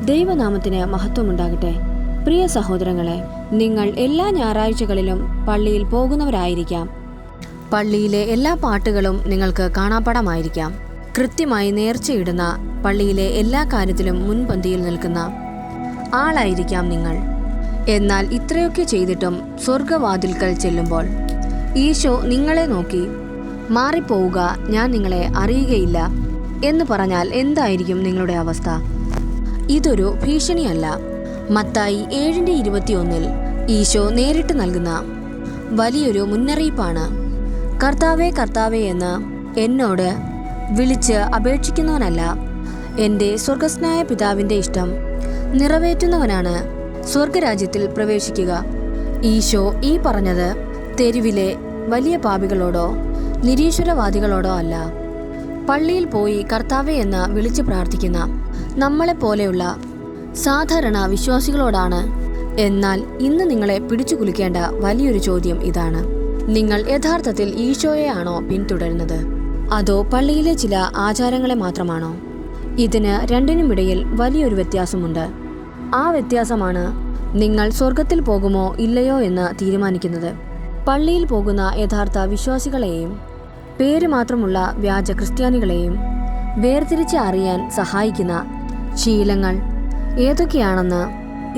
ദൈവനാമത്തിന് മഹത്വമുണ്ടാകട്ടെ. പ്രിയ സഹോദരങ്ങളെ, നിങ്ങൾ എല്ലാ ഞായറാഴ്ചകളിലും പള്ളിയിൽ പോകുന്നവരായിരിക്കാം. പള്ളിയിലെ എല്ലാ പാട്ടുകളും നിങ്ങൾക്ക് കാണാപ്പാഠമായിരിക്കാം. കൃത്യമായി നേർച്ചയിടുന്ന, പള്ളിയിലെ എല്ലാ കാര്യത്തിലും മുൻപന്തിയിൽ നിൽക്കുന്ന ആളായിരിക്കാം നിങ്ങൾ. എന്നാൽ ഇത്രയൊക്കെ ചെയ്തിട്ടും സ്വർഗവാതിൽക്കൽ ചെല്ലുമ്പോൾ ഈശോ നിങ്ങളെ നോക്കി മാറിപ്പോവുക, ഞാൻ നിങ്ങളെ അറിയുകയില്ല എന്ന് പറഞ്ഞാൽ എന്തായിരിക്കും നിങ്ങളുടെ അവസ്ഥ? ഇതൊരു ഭീഷണിയല്ല. മത്തായി 7:21 ഈശോ നേരിട്ട് നൽകുന്ന വലിയൊരു മുന്നറിയിപ്പാണ്. കർത്താവേ കർത്താവേ എന്ന് എന്നോട് വിളിച്ച് അപേക്ഷിക്കുന്നവനല്ല, എൻ്റെ സ്വർഗസ്നായ പിതാവിൻ്റെ ഇഷ്ടം നിറവേറ്റുന്നവനാണ് സ്വർഗരാജ്യത്തിൽ പ്രവേശിക്കുക. ഈശോ ഈ പറഞ്ഞത് തെരുവിലെ വലിയ പാപികളോടോ നിരീശ്വരവാദികളോടോ അല്ല, പള്ളിയിൽ പോയി കർത്താവേ എന്ന് വിളിച്ച് പ്രാർത്ഥിക്കുന്ന നമ്മളെപ്പോലെയുള്ള സാധാരണ വിശ്വാസികളോടാണ്. എന്നാൽ ഇന്ന് നിങ്ങളെ പിടിച്ചു കുലുക്കേണ്ട വലിയൊരു ചോദ്യം ഇതാണ്: നിങ്ങൾ യഥാർത്ഥത്തിൽ ഈശോയെയാണോ പിന്തുടരുന്നത്, അതോ പള്ളിയിലെ ചില ആചാരങ്ങളെ മാത്രമാണോ? ഇതിന് രണ്ടിനുമിടയിൽ വലിയൊരു വ്യത്യാസമുണ്ട്. ആ വ്യത്യാസമാണ് നിങ്ങൾ സ്വർഗത്തിൽ പോകുമോ ഇല്ലയോ എന്ന് തീരുമാനിക്കുന്നത്. പള്ളിയിൽ പോകുന്ന യഥാർത്ഥ വിശ്വാസികളെയും പേര് മാത്രമുള്ള വ്യാജ ക്രിസ്ത്യാനികളെയും വേർതിരിച്ച് അറിയാൻ സഹായിക്കുന്ന ശീലങ്ങൾ ഏതൊക്കെയാണെന്ന്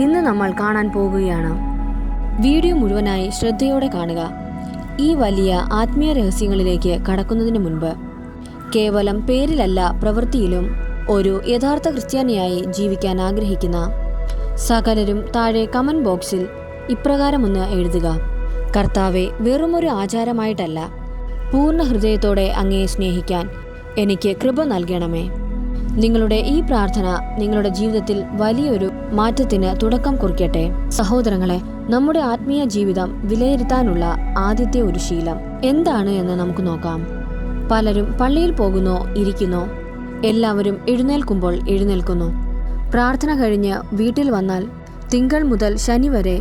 ഇന്ന് നമ്മൾ കാണാൻ പോകുകയാണ്. വീഡിയോ മുഴുവനായി ശ്രദ്ധയോടെ കാണുക. ഈ വലിയ ആത്മീയ രഹസ്യങ്ങളിലേക്ക് കടക്കുന്നതിന് മുൻപ്, കേവലം പേരിലല്ല പ്രവൃത്തിയിലും ഒരു യഥാർത്ഥ ക്രിസ്ത്യാനിയായി ജീവിക്കാൻ ആഗ്രഹിക്കുന്ന സകലരും താഴെ കമന്റ് ബോക്സിൽ ഇപ്രകാരമൊന്ന് എഴുതുക: കർത്താവെ, വെറുമൊരു ആചാരമായിട്ടല്ല, പൂർണ്ണ ഹൃദയത്തോടെ അങ്ങയെ സ്നേഹിക്കാൻ എനിക്ക് കൃപ നൽകണമേ. നിങ്ങളുടെ ഈ പ്രാർത്ഥന നിങ്ങളുടെ ജീവിതത്തിൽ വലിയൊരു മാറ്റത്തിന് തുടക്കം കുറിക്കട്ടെ. സഹോദരങ്ങളെ, നമ്മുടെ ആത്മീയ ജീവിതം വിലയിരുത്താനുള്ള ആദ്യത്തെ ഒരു ശീലം എന്താണ് എന്ന് നമുക്ക് നോക്കാം. പലരും പള്ളിയിൽ പോകുന്നോ ഇരിക്കുന്നോ, എല്ലാവരും എഴുന്നേൽക്കുമ്പോൾ എഴുന്നേൽക്കുന്നു. പ്രാർത്ഥന കഴിഞ്ഞ് വീട്ടിൽ വന്നാൽ തിങ്കൾ മുതൽ ശനി വരെ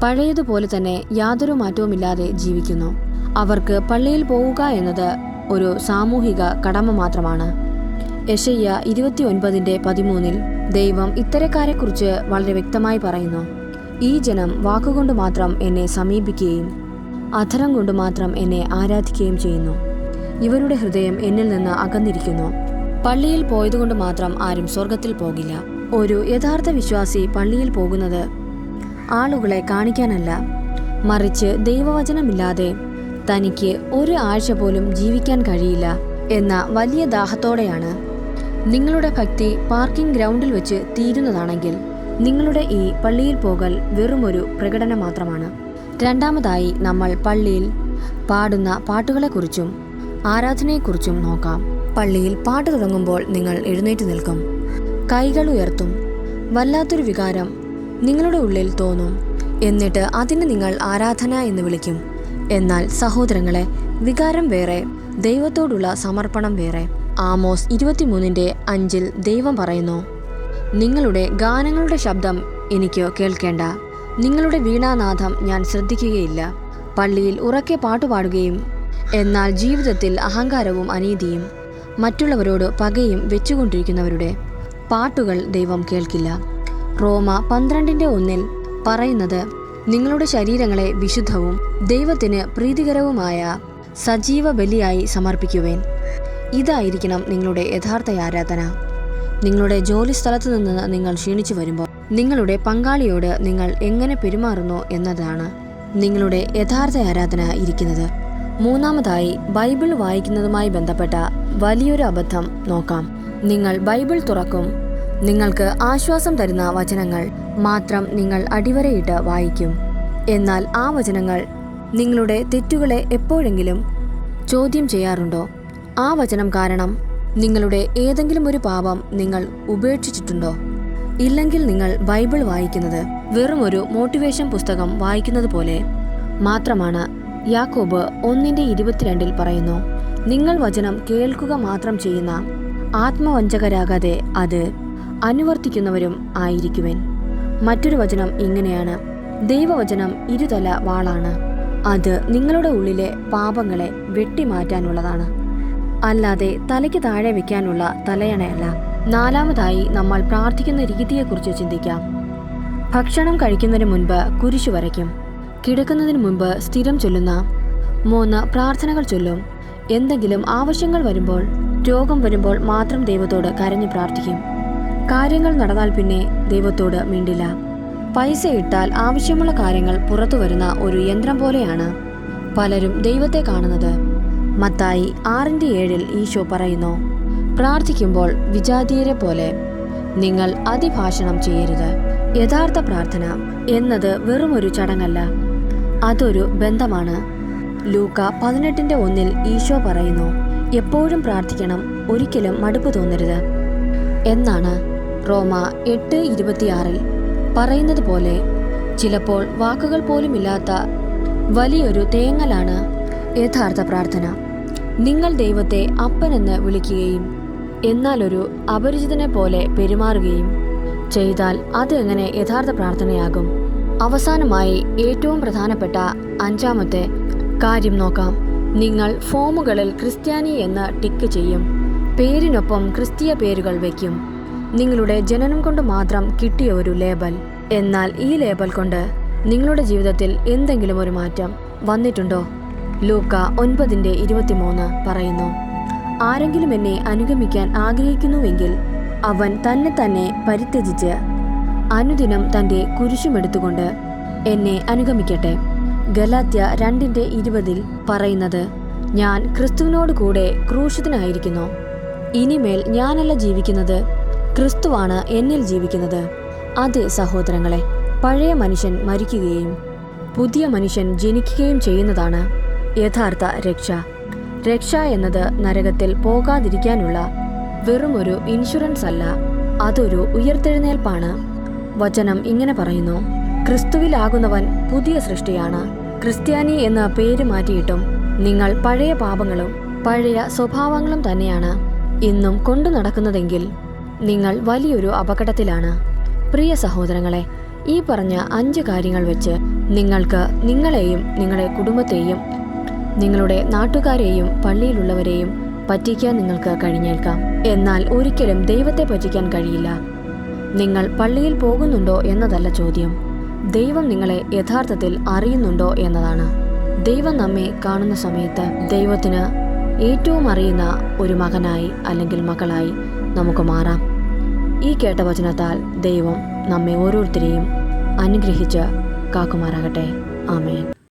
പഴയതുപോലെ തന്നെ യാതൊരു മാറ്റവുമില്ലാതെ ജീവിക്കുന്നു. അവർക്ക് പള്ളിയിൽ പോവുക എന്നത് ഒരു സാമൂഹിക കടമ മാത്രമാണ്. യെശയ്യാ 29:13 ദൈവം ഇത്തരക്കാരെക്കുറിച്ച് വളരെ വ്യക്തമായി പറയുന്നു: ഈ ജനം വാക്കുകൊണ്ട് മാത്രം എന്നെ സമീപിക്കുകയും അധരം കൊണ്ട് മാത്രം എന്നെ ആരാധിക്കുകയും ചെയ്യുന്നു. ഇവരുടെ ഹൃദയം എന്നിൽ നിന്ന് അകന്നിരിക്കുന്നു. പള്ളിയിൽ പോയതുകൊണ്ട് മാത്രം ആരും സ്വർഗത്തിൽ പോകില്ല. ഒരു യഥാർത്ഥ വിശ്വാസി പള്ളിയിൽ പോകുന്നത് ആളുകളെ കാണിക്കാനല്ല, മറിച്ച് ദൈവവചനമില്ലാതെ തനിക്ക് ഒരു ആഴ്ച പോലും ജീവിക്കാൻ കഴിയില്ല എന്ന വലിയ ദാഹത്തോടെയാണ്. നിങ്ങളുടെ ഭക്തി പാർക്കിംഗ് ഗ്രൗണ്ടിൽ വെച്ച് തീരുന്നതാണെങ്കിൽ നിങ്ങളുടെ ഈ പള്ളിയിൽ പോകൽ വെറുമൊരു പ്രകടനം മാത്രമാണ്. രണ്ടാമതായി, നമ്മൾ പള്ളിയിൽ പാടുന്ന പാട്ടുകളെക്കുറിച്ചും ആരാധനയെക്കുറിച്ചും നോക്കാം. പള്ളിയിൽ പാട്ട് തുടങ്ങുമ്പോൾ നിങ്ങൾ എഴുന്നേറ്റ് നിൽക്കും, കൈകൾ ഉയർത്തും. വല്ലാത്തൊരു വികാരം നിങ്ങളുടെ ഉള്ളിൽ തോന്നും. എന്നിട്ട് അതിന് നിങ്ങൾ ആരാധന എന്ന് വിളിക്കും. എന്നാൽ സഹോദരങ്ങളെ, വികാരം വേറെ, ദൈവത്തോടുള്ള സമർപ്പണം വേറെ. ആമോസ് 23:5 ദൈവം പറയുന്നു: നിങ്ങളുടെ ഗാനങ്ങളുടെ ശബ്ദം എനിക്ക് കേൾക്കേണ്ട, നിങ്ങളുടെ വീണാനാദം ഞാൻ ശ്രദ്ധിക്കുകയില്ല. പള്ളിയിൽ ഉറക്കെ പാട്ടുപാടുകയും എന്നാൽ ജീവിതത്തിൽ അഹങ്കാരവും അനീതിയും മറ്റുള്ളവരോട് പകയും വെച്ചുകൊണ്ടിരിക്കുന്നവരുടെ പാട്ടുകൾ ദൈവം കേൾക്കില്ല. റോമ 12:1 പറയുന്നത്: നിങ്ങളുടെ ശരീരങ്ങളെ വിശുദ്ധവും ദൈവത്തിന് പ്രീതികരവുമായ സജീവ ബലിയായി സമർപ്പിക്കുവേൻ. ഇതായിരിക്കണം നിങ്ങളുടെ യഥാർത്ഥ ആരാധന. നിങ്ങളുടെ ജോലി സ്ഥലത്ത് നിന്ന് നിങ്ങൾ ക്ഷീണിച്ചു വരുമ്പോൾ നിങ്ങളുടെ പങ്കാളിയോട് നിങ്ങൾ എങ്ങനെ പെരുമാറുന്നു എന്നതാണ് നിങ്ങളുടെ യഥാർത്ഥ ആരാധന ഇരിക്കുന്നത്. മൂന്നാമതായി, ബൈബിൾ വായിക്കുന്നതുമായി ബന്ധപ്പെട്ട വലിയൊരു അബദ്ധം നോക്കാം. നിങ്ങൾ ബൈബിൾ തുറക്കും, നിങ്ങൾക്ക് ആശ്വാസം തരുന്ന വചനങ്ങൾ മാത്രം നിങ്ങൾ അടിവരയിട്ട് വായിക്കും. എന്നാൽ ആ വചനങ്ങൾ നിങ്ങളുടെ തെറ്റുകളെ എപ്പോഴെങ്കിലും ചോദ്യം ചെയ്യാറുണ്ടോ? ആ വചനം കാരണം നിങ്ങളുടെ ഏതെങ്കിലും ഒരു പാപം നിങ്ങൾ ഉപേക്ഷിച്ചിട്ടുണ്ടോ? ഇല്ലെങ്കിൽ നിങ്ങൾ ബൈബിൾ വായിക്കുന്നത് വെറും ഒരു മോട്ടിവേഷൻ പുസ്തകം വായിക്കുന്നത് പോലെ മാത്രമാണ്. യാക്കോബ് 1:22 പറയുന്നു: നിങ്ങൾ വചനം കേൾക്കുക മാത്രം ചെയ്യുന്ന ആത്മവഞ്ചകരാകാതെ അത് അനുവർത്തിക്കുന്നവരും ആയിരിക്കുവേൻ. മറ്റൊരു വചനം ഇങ്ങനെയാണ്: ദൈവവചനം ഇരുതല വാളാണ്, അത് നിങ്ങളുടെ ഉള്ളിലെ പാപങ്ങളെ വെട്ടിമാറ്റാനുള്ളതാണ്, അല്ലാതെ തലയ്ക്ക് താഴെ വെക്കാനുള്ള തലയണയല്ല. നാലാമതായി നമ്മൾ പ്രാർത്ഥിക്കുന്ന രീതിയെക്കുറിച്ച് ചിന്തിക്കാം. ഭക്ഷണം കഴിക്കുന്നതിന് മുൻപ് കുരിശു വരയ്ക്കും. കിടക്കുന്നതിന് മുൻപ് സ്ഥിരം ചൊല്ലുന്ന 3 പ്രാർത്ഥനകൾ ചൊല്ലും. എന്തെങ്കിലും ആവശ്യങ്ങൾ വരുമ്പോൾ, രോഗം വരുമ്പോൾ മാത്രം ദൈവത്തോട് കരഞ്ഞു പ്രാർത്ഥിക്കും. കാര്യങ്ങൾ നടന്നാൽ പിന്നെ ദൈവത്തോട് മിണ്ടില്ല. പൈസ ഇട്ടാൽ ആവശ്യമുള്ള കാര്യങ്ങൾ പുറത്തു വരുന്ന ഒരു യന്ത്രം പോലെയാണ് പലരും ദൈവത്തെ കാണുന്നത്. മത്തായി 6:7 ഈശോ പറയുന്നു, പ്രാർത്ഥിക്കുമ്പോൾ വിജാതീയരെ പോലെ നിങ്ങൾ അതിഭാഷണം ചെയ്യരുത്. യഥാർത്ഥ പ്രാർത്ഥന എന്നത് വെറുമൊരു ചടങ്ങല്ല, അതൊരു ബന്ധമാണ്. ലൂക്ക 18:1 ഈശോ പറയുന്നു, എപ്പോഴും പ്രാർത്ഥിക്കണം, ഒരിക്കലും മടുപ്പ് തോന്നരുത് എന്നാണ്. റോമ 8:26 പറയുന്നത് പോലെ ചിലപ്പോൾ വാക്കുകൾ പോലുമില്ലാത്ത വലിയൊരു തേങ്ങലാണ് യഥാർത്ഥ പ്രാർത്ഥന. നിങ്ങൾ ദൈവത്തെ അപ്പനെന്ന് വിളിക്കുകയും എന്നാൽ ഒരു അപരിചിതനെ പോലെ പെരുമാറുകയും ചെയ്താൽ അത് എങ്ങനെ യഥാർത്ഥ പ്രാർത്ഥനയാകും? അവസാനമായി ഏറ്റവും പ്രധാനപ്പെട്ട 5ാമത്തെ കാര്യം നോക്കാം. നിങ്ങൾ ഫോമുകളിൽ ക്രിസ്ത്യാനി എന്ന് ടിക്ക് ചെയ്യും. പേരിനൊപ്പം ക്രിസ്തീയ പേരുകൾ വയ്ക്കും. നിങ്ങളുടെ ജനനം കൊണ്ട് മാത്രം കിട്ടിയ ഒരു ലേബൽ. എന്നാൽ ഈ ലേബൽ കൊണ്ട് നിങ്ങളുടെ ജീവിതത്തിൽ എന്തെങ്കിലും ഒരു മാറ്റം വന്നിട്ടുണ്ടോ? ലൂക്ക 9:23 പറയുന്നു, ആരെങ്കിലും എന്നെ അനുഗമിക്കാൻ ആഗ്രഹിക്കുന്നുവെങ്കിൽ അവൻ തന്നെ പരിത്യജിച്ച് അനുദിനം തൻ്റെ കുരിശുമെടുത്തുകൊണ്ട് എന്നെ അനുഗമിക്കട്ടെ. ഗലാത്യ 2:20 പറയുന്നത്, ഞാൻ ക്രിസ്തുവിനോട് കൂടെ ക്രൂശിതനായിരിക്കുന്നു. ഇനിമേൽ ഞാനല്ല ജീവിക്കുന്നത്, ക്രിസ്തുവാണ് എന്നിൽ ജീവിക്കുന്നത്. അതെ സഹോദരങ്ങളെ, പഴയ മനുഷ്യൻ മരിക്കുകയും പുതിയ മനുഷ്യൻ ജനിക്കുകയും ചെയ്യുന്നതാണ് യഥാർത്ഥ രക്ഷ. രക്ഷ എന്നത് നരകത്തിൽ പോകാതിരിക്കാനുള്ള വെറുമൊരു ഇൻഷുറൻസ് അല്ല, അതൊരു ഉയർത്തെഴുന്നേൽപ്പാണ്. വചനം ഇങ്ങനെ പറയുന്നു, ക്രിസ്തുവിലാകുന്നവൻ പുതിയ സൃഷ്ടിയാണ്. ക്രിസ്ത്യാനി എന്ന പേര് മാറ്റിയിട്ടും നിങ്ങൾ പഴയ പാപങ്ങളും പഴയ സ്വഭാവങ്ങളും തന്നെയാണ് ഇന്നും കൊണ്ടു നടക്കുന്നതെങ്കിൽ നിങ്ങൾ വലിയൊരു അപകടത്തിലാണ്. പ്രിയ സഹോദരങ്ങളെ, ഈ പറഞ്ഞ 5 കാര്യങ്ങൾ വെച്ച് നിങ്ങൾക്ക് നിങ്ങളെയും നിങ്ങളുടെ കുടുംബത്തെയും നിങ്ങളുടെ നാട്ടുകാരെയും പള്ളിയിലുള്ളവരെയും പറ്റിക്കാൻ നിങ്ങൾക്ക് കഴിഞ്ഞേൽക്കാം. എന്നാൽ ഒരിക്കലും ദൈവത്തെ പറ്റിക്കാൻ കഴിയില്ല. നിങ്ങൾ പള്ളിയിൽ പോകുന്നുണ്ടോ എന്നതല്ല ചോദ്യം, ദൈവം നിങ്ങളെ യഥാർത്ഥത്തിൽ അറിയുന്നുണ്ടോ എന്നതാണ്. ദൈവം നമ്മെ കാണുന്ന സമയത്ത് ദൈവത്തിന് ഏറ്റവും അറിയുന്ന ഒരു മകനായി അല്ലെങ്കിൽ മകളായി നമുക്ക് മാറാം. ഈ കേട്ട വചനത്താൽ ദൈവം നമ്മെ ഓരോരുത്തരെയും അനുഗ്രഹിച്ച് കാക്കുമാറാകട്ടെ. ആമേൻ.